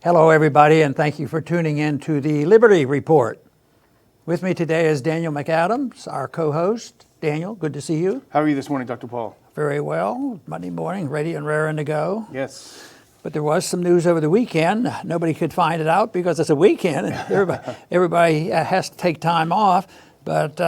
Hello, everybody, and thank you for tuning in to the Liberty Report. With me today is Daniel McAdams, our co-host. Daniel, good to see you. How are you this morning, Dr. Paul? Very well. Monday morning, ready and raring to go. Yes. But there was some news over the weekend. Nobody could find it out because it's a weekend, and everybody has to take time off. But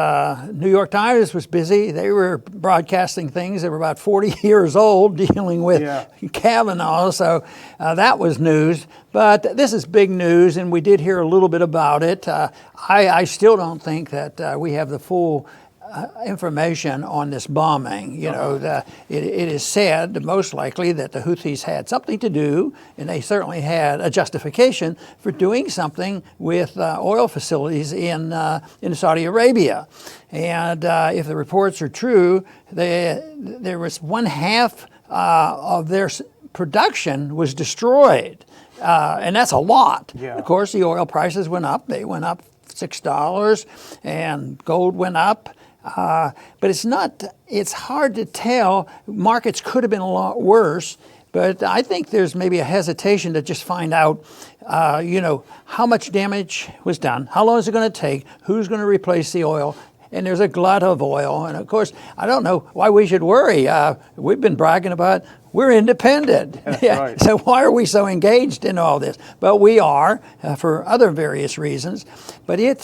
New York Times was busy. They were broadcasting things that were about 40 years old, dealing with Kavanaugh. So that was news. But this is big news, and we did hear a little bit about it. I still don't think that we have the full information on this bombing. It is said, most likely, that the Houthis had something to do, and they certainly had a justification for doing something with oil facilities in Saudi Arabia. And if the reports are true, there was one half of their production was destroyed. And that's a lot. Yeah. Of course, the oil prices went up. They went up $6, and gold went up. But it's hard to tell. Markets could have been a lot worse, but I think there's maybe a hesitation to just find out, how much damage was done, how long is it going to take, who's going to replace the oil. And there's a glut of oil. And of course, I don't know why we should worry. We've been bragging about we're independent. That's right. So why are we so engaged in all this? But we are for other various reasons. But it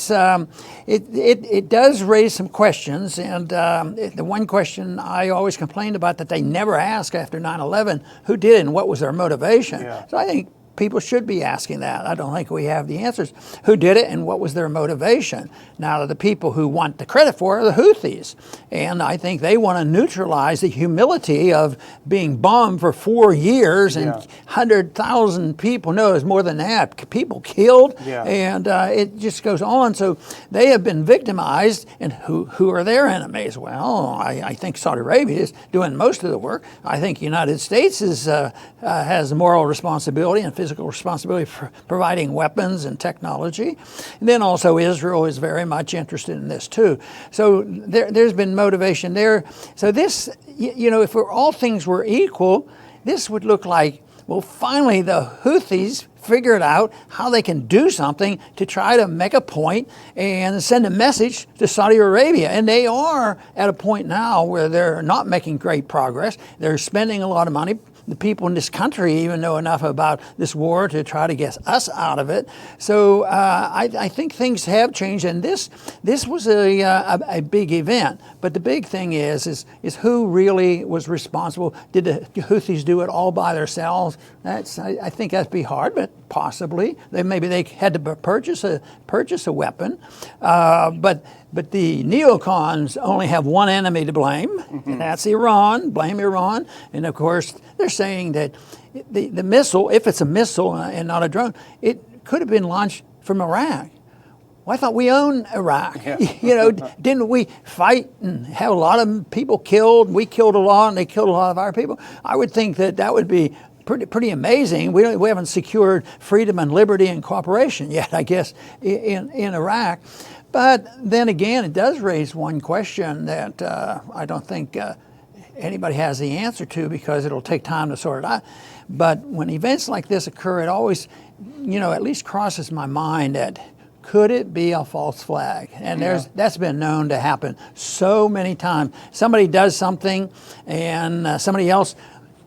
does raise some questions. And the one question I always complained about that they never ask after 9/11, who did it and what was their motivation? Yeah. So I think people should be asking that. I don't think we have the answers. Who did it and what was their motivation? Now, the people who want the credit for it are the Houthis. And I think they want to neutralize the humility of being bombed for 4 years and 100,000 people. No, it's more than that. People killed. Yeah. And it just goes on. So they have been victimized. And who are their enemies? Well, I think Saudi Arabia is doing most of the work. I think the United States has a moral responsibility and physical responsibility for providing weapons and technology. And then also Israel is very much interested in this too. So there's been motivation there. So this, if all things were equal, this would look like, well, finally the Houthis figured out how they can do something to try to make a point and send a message to Saudi Arabia. And they are at a point now where they're not making great progress. They're spending a lot of money. The people in this country even know enough about this war to try to get us out of it. So I think things have changed, and this was a big event. But the big thing is who really was responsible? Did the Houthis do it all by themselves? I think that'd be hard, but possibly maybe they had to purchase a weapon. But the neocons only have one enemy to blame, and that's Iran. Blame Iran. And of course, they're saying that the missile, if it's a missile and not a drone, it could have been launched from Iraq. Well, I thought we owned Iraq. Yeah. Didn't we fight and have a lot of people killed? We killed a lot, and they killed a lot of our people. I would think that would be pretty amazing. We haven't secured freedom and liberty and cooperation yet, I guess, in Iraq. But then again, it does raise one question that I don't think anybody has the answer to because it'll take time to sort it out. But when events like this occur, it always, at least crosses my mind that could it be a false flag? And that's been known to happen so many times. Somebody does something and somebody else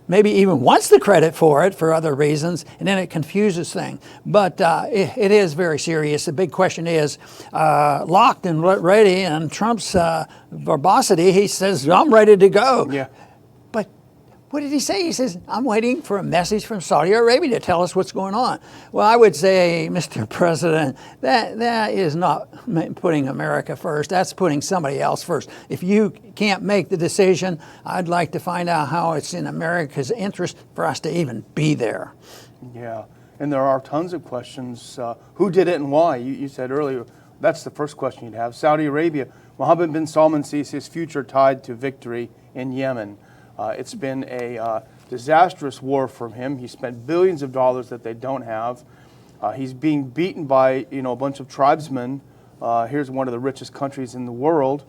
maybe even wants the credit for it for other reasons, and then it confuses things. But it is very serious. The big question is locked and ready, and Trump's verbosity, he says, I'm ready to go. Yeah. But what did he say? He says, I'm waiting for a message from Saudi Arabia to tell us what's going on. Well, I would say, Mr. President, that is not putting America first. That's putting somebody else first. If you can't make the decision, I'd like to find out how it's in America's interest for us to even be there. Yeah, and there are tons of questions. Who did it and why? You said earlier, that's the first question you'd have. Saudi Arabia. Mohammed bin Salman sees his future tied to victory in Yemen. It's been a disastrous war for him. He spent billions of dollars that they don't have. He's being beaten by a bunch of tribesmen. Here's one of the richest countries in the world.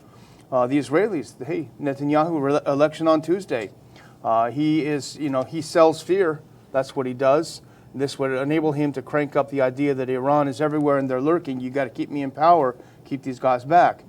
The Israelis, Netanyahu election on Tuesday. He sells fear. That's what he does. This would enable him to crank up the idea that Iran is everywhere and they're lurking. You got to keep me in power, keep these guys back.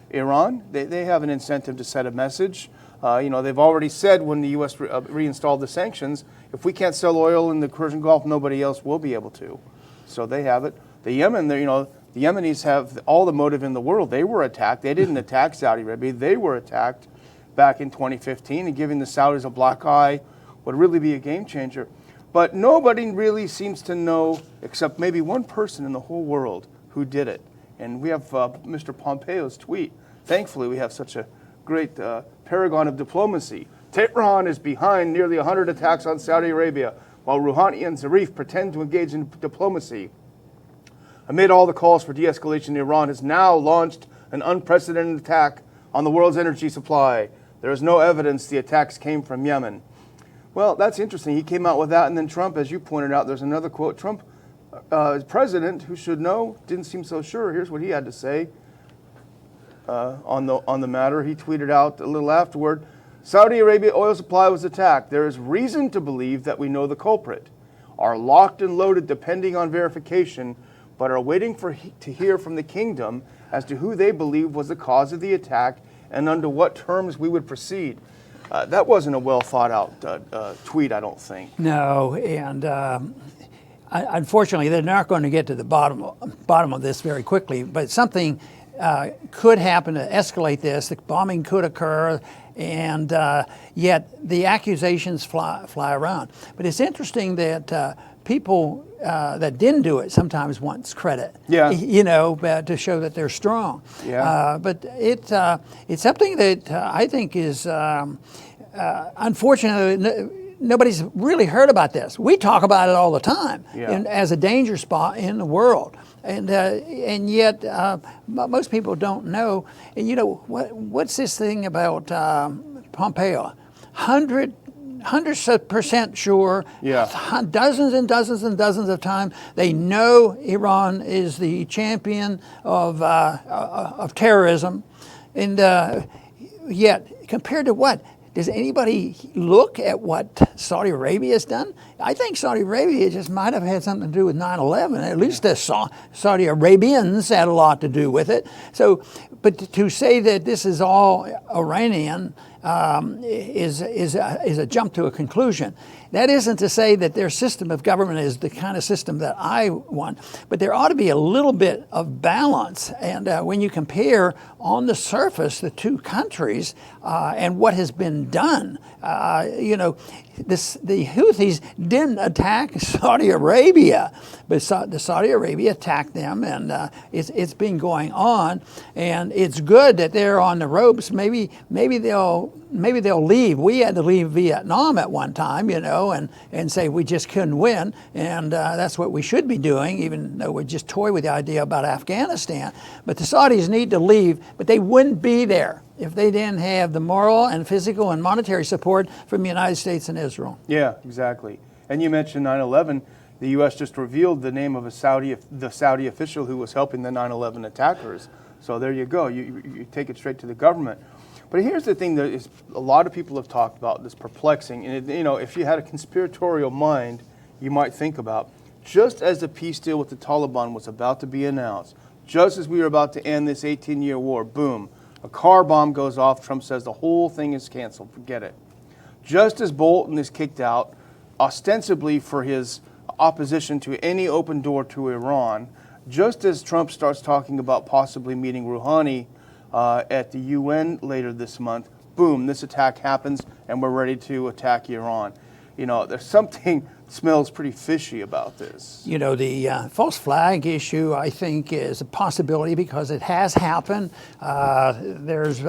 Iran, they have an incentive to set a message. They've already said when the U.S. reinstalled the sanctions, if we can't sell oil in the Persian Gulf, nobody else will be able to. So they have it. The Yemen, the Yemenis have all the motive in the world. They were attacked. They didn't attack Saudi Arabia. They were attacked back in 2015, and giving the Saudis a black eye would really be a game changer. But nobody really seems to know, except maybe one person in the whole world, who did it. And we have Mr. Pompeo's tweet. Thankfully, we have such a great paragon of diplomacy. Tehran is behind nearly 100 attacks on Saudi Arabia, while Rouhani and Zarif pretend to engage in diplomacy. Amid all the calls for de-escalation, Iran has now launched an unprecedented attack on the world's energy supply. There is no evidence the attacks came from Yemen. Well, that's interesting. He came out with that, and then Trump, as you pointed out, there's another quote. Trump, president, who should know, didn't seem so sure. Here's what he had to say on the matter. He tweeted out a little afterward, Saudi Arabia oil supply was attacked. There is reason to believe that we know the culprit, are locked and loaded depending on verification, but are waiting to hear from the kingdom as to who they believe was the cause of the attack and under what terms we would proceed. That wasn't a well thought out tweet, I don't think. No, and unfortunately, they're not going to get to the bottom of this very quickly. But something could happen to escalate this. The bombing could occur, and yet the accusations fly around. But it's interesting that people that didn't do it sometimes wants credit. Yeah. To show that they're strong. Yeah. But it's something that I think is unfortunately nobody's really heard about this. We talk about it all the time as a danger spot in the world, and yet most people don't know. And what's this thing about Pompeo? 100% sure, dozens and dozens and dozens of times, they know Iran is the champion of terrorism, and yet compared to what? Does anybody look at what Saudi Arabia has done? I think Saudi Arabia just might have had something to do with 9/11. At least the Saudi Arabians had a lot to do with it. So, but to say that this is all Iranian is a jump to a conclusion. That isn't to say that their system of government is the kind of system that I want, but there ought to be a little bit of balance. And when you compare on the surface the two countries and what has been done, the Houthis didn't attack Saudi Arabia, but Saudi Arabia attacked them, and it's been going on. And it's good that they're on the ropes. Maybe they'll leave. We had to leave Vietnam at one time, and say we just couldn't win, and that's what we should be doing, even though we just toy with the idea about Afghanistan. But the Saudis need to leave, but they wouldn't be there if they didn't have the moral and physical and monetary support from the United States and Israel. Yeah, exactly. And you mentioned 9/11. The U.S. just revealed the name of the Saudi official who was helping the 9/11 attackers. So there you go. You take it straight to the government. But here's the thing that is a lot of people have talked about that's perplexing. And if you had a conspiratorial mind, you might think about, just as the peace deal with the Taliban was about to be announced, just as we were about to end this 18-year war, boom, a car bomb goes off. Trump says the whole thing is canceled. Forget it. Just as Bolton is kicked out, ostensibly for his opposition to any open door to Iran, just as Trump starts talking about possibly meeting Rouhani at the UN later this month, boom, this attack happens, and we're ready to attack Iran. There's something smells pretty fishy about this. The false flag issue, I think, is a possibility because it has happened. There's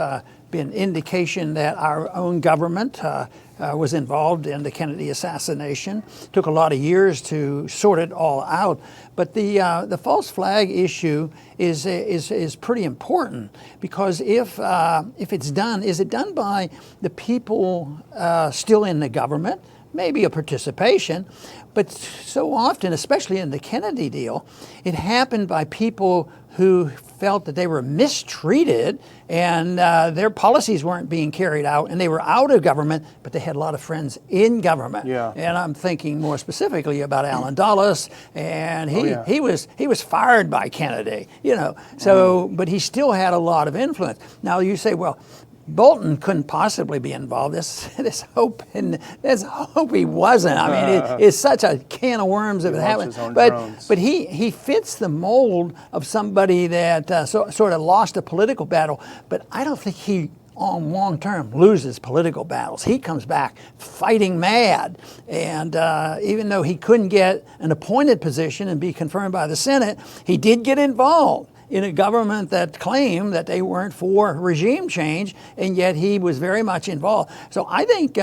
been indication that our own government was involved in the Kennedy assassination. Took a lot of years to sort it all out. But the false flag issue is pretty important because if it's done, is it done by the people still in the government? maybe a participation, but so often, especially in the Kennedy deal, it happened by people who felt that they were mistreated and their policies weren't being carried out, and they were out of government, but they had a lot of friends in government. Yeah. And I'm thinking more specifically about Allen Dulles, and he Oh, yeah. he was fired by Kennedy, So, but he still had a lot of influence. Now you say, well, Bolton couldn't possibly be involved. Let's hope he wasn't. I mean, it's such a can of worms if it happened. But he fits the mold of somebody that sort of lost a political battle. But I don't think he, on long term, loses political battles. He comes back fighting mad. And even though he couldn't get an appointed position and be confirmed by the Senate, he did get involved in a government that claimed that they weren't for regime change, and yet he was very much involved. So I think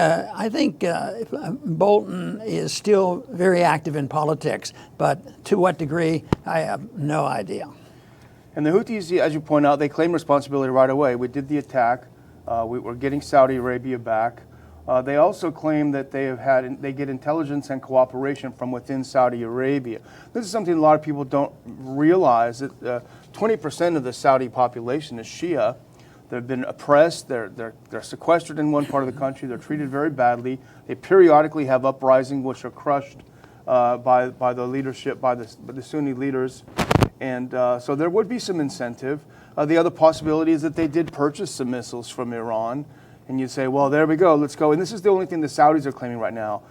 Bolton is still very active in politics, but to what degree, I have no idea. And the Houthis, as you point out, they claim responsibility right away. We did the attack. We're getting Saudi Arabia back. They also claim that they get intelligence and cooperation from within Saudi Arabia. This is something a lot of people don't realize, that 20% of the Saudi population is Shia. They've been oppressed. They're sequestered in one part of the country. They're treated very badly. They periodically have uprisings which are crushed by the leadership, by the Sunni leaders. And so there would be some incentive. The other possibility is that they did purchase some missiles from Iran. And you say, well, there we go, let's go. And this is the only thing the Saudis are claiming right now.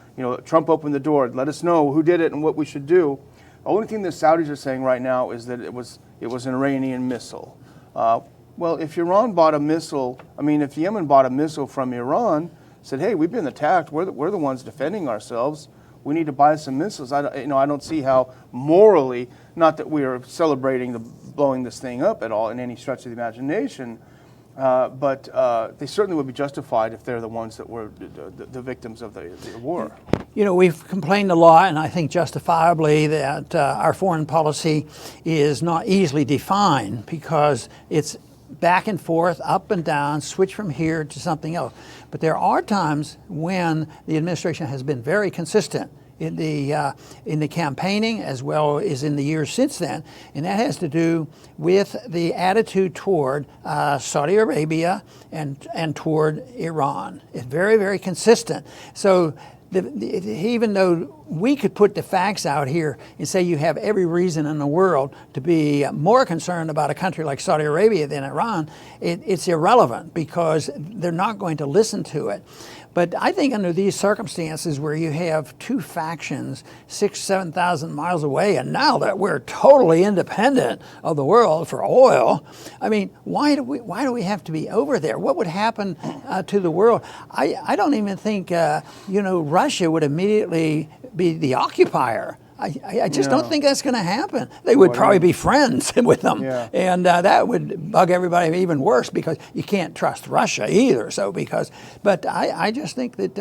Trump opened the door, let us know who did it and what we should do. The only thing the Saudis are saying right now is that it was an Iranian missile. Well, if Iran bought a missile, if Yemen bought a missile from Iran, said, hey, we've been attacked, we're the ones defending ourselves, we need to buy some missiles. I don't see how morally, not that we are celebrating blowing this thing up at all in any stretch of the imagination, but they certainly would be justified if they're the ones that were the victims of the war. We've complained a lot, and I think justifiably, that our foreign policy is not easily defined because it's back and forth, up and down, switch from here to something else. But there are times when the administration has been very consistent in the campaigning as well as in the years since then, and that has to do with the attitude toward Saudi Arabia and toward Iran. It's very, very consistent. So even though we could put the facts out here and say you have every reason in the world to be more concerned about a country like Saudi Arabia than Iran, it's irrelevant because they're not going to listen to it. But I think under these circumstances where you have two factions 7,000 miles away, and now that we're totally independent of the world for oil, why do we have to be over there? What would happen to the world? I don't even think Russia would immediately be the occupier. I just don't think that's going to happen. They would probably be friends with them, and that would bug everybody even worse because you can't trust Russia either. But I just think that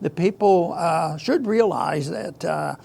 the people should realize that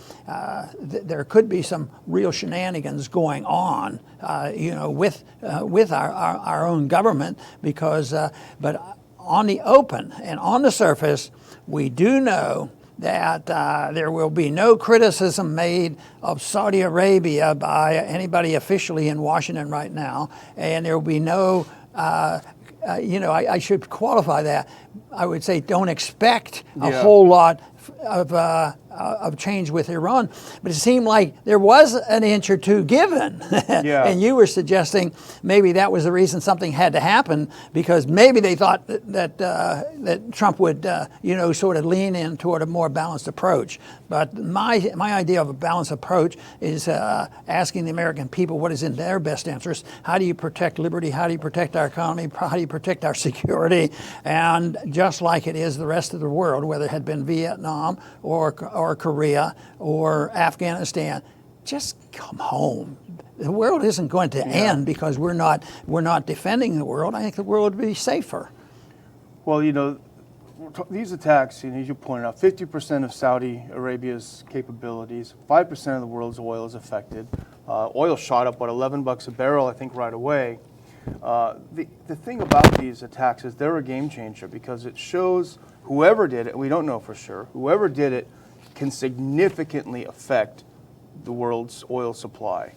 there could be some real shenanigans going on, with our own government because, but on the open and on the surface, we do know that there will be no criticism made of Saudi Arabia by anybody officially in Washington right now, and there will be no, I should qualify that. I would say don't expect a whole lot of change with Iran, but it seemed like there was an inch or two given. And you were suggesting maybe that was the reason something had to happen because maybe they thought that Trump would, sort of lean in toward a more balanced approach. But my idea of a balanced approach is asking the American people what is in their best interest. How do you protect liberty? How do you protect our economy? How do you protect our security? And just like it is the rest of the world, whether it had been Vietnam or Korea or Afghanistan, just come home. The world isn't going to end because we're not defending the world. I think the world would be safer. Well, these attacks, as you pointed out, 50% of Saudi Arabia's capabilities, 5% of the world's oil is affected. Oil shot up, $11 a barrel, I think, right away. The thing about these attacks is they're a game changer because it shows whoever did it, we don't know for sure, whoever did it can significantly affect the world's oil supply.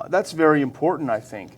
That's very important, I think.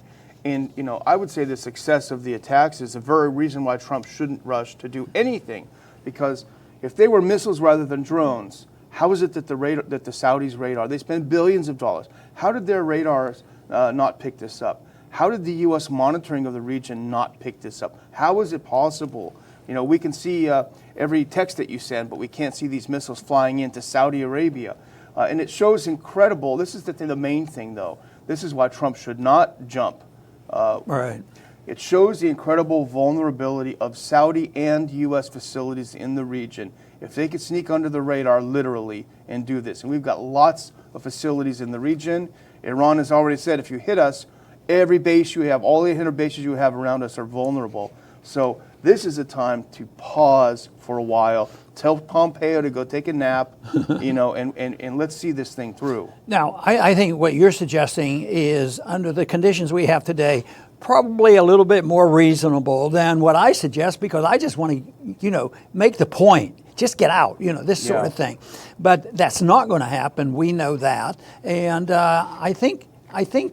And, I would say the success of the attacks is the very reason why Trump shouldn't rush to do anything. Because if they were missiles rather than drones, how is it that the Saudis' radar, they spend billions of dollars, how did their radars not pick this up? How did the U.S. monitoring of the region not pick this up? How is it possible? We can see every text that you send, but we can't see these missiles flying into Saudi Arabia. And it shows incredible, this is the main thing though, this is why Trump should not jump. Right. It shows the incredible vulnerability of Saudi and U.S. facilities in the region. If they could sneak under the radar, literally, and do this. And we've got lots of facilities in the region. Iran has already said, if you hit us, every base you have, all the 800 bases you have around us are vulnerable. So this is a time to pause for a while. Tell Pompeo to go take a nap, and let's see this thing through. Now, I think what you're suggesting is, under the conditions we have today, probably a little bit more reasonable than what I suggest, because I just want to, make the point. Just get out, this sort of thing. But that's not going to happen. We know that. And I think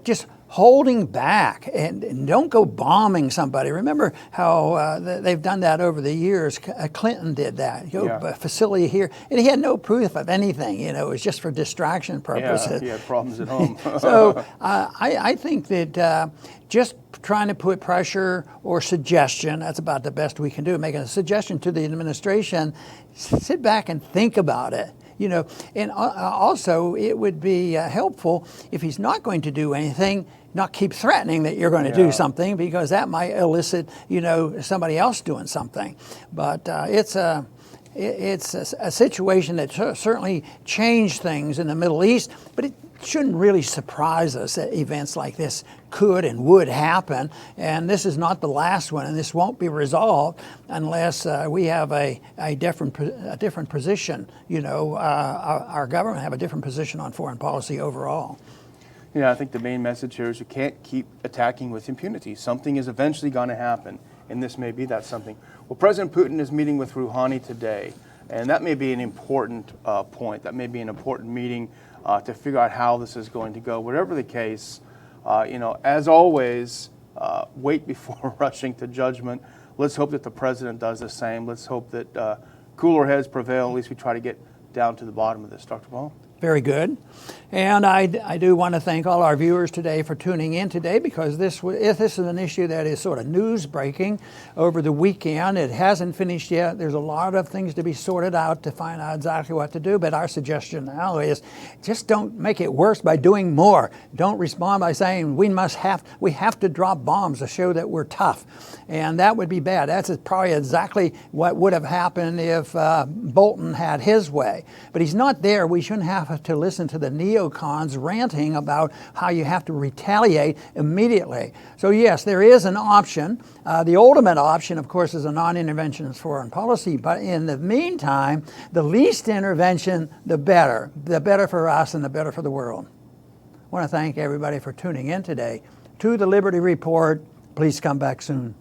just holding back and don't go bombing somebody. Remember how they've done that over the years. Clinton did that. A facility here, and he had no proof of anything. It was just for distraction purposes. Yeah, he had problems at home. So I think that just trying to put pressure or suggestion, that's about the best we can do, making a suggestion to the administration, sit back and think about it. And also it would be helpful if he's not going to do anything, not keep threatening that you're going to do something, because that might elicit, somebody else doing something. But it's a situation that certainly changed things in the Middle East, but it shouldn't really surprise us that events like this could and would happen. And this is not the last one, and this won't be resolved unless we have a different position. Our government have a different position on foreign policy overall. I think the main message here is you can't keep attacking with impunity. Something is eventually going to happen, and this may be that something. Well, President Putin is meeting with Rouhani today, and that may be an important point. That may be an important meeting to figure out how this is going to go. Whatever the case, as always, wait before rushing to judgment. Let's hope that the president does the same. Let's hope that cooler heads prevail. At least we try to get down to the bottom of this. Dr. Ball? Very good. And I do want to thank all our viewers today for tuning in today, because this is an issue that is sort of news breaking over the weekend. It hasn't finished yet. There's a lot of things to be sorted out to find out exactly what to do. But our suggestion now is just don't make it worse by doing more. Don't respond by saying we have to drop bombs to show that we're tough. And that would be bad. That's probably exactly what would have happened if Bolton had his way. But he's not there. We shouldn't have to listen to the neocons ranting about how you have to retaliate immediately. So yes, there is an option. The ultimate option, of course, is a non-interventionist foreign policy. But in the meantime, the least intervention, the better. The better for us and the better for the world. I want to thank everybody for tuning in today to the Liberty Report. Please come back soon.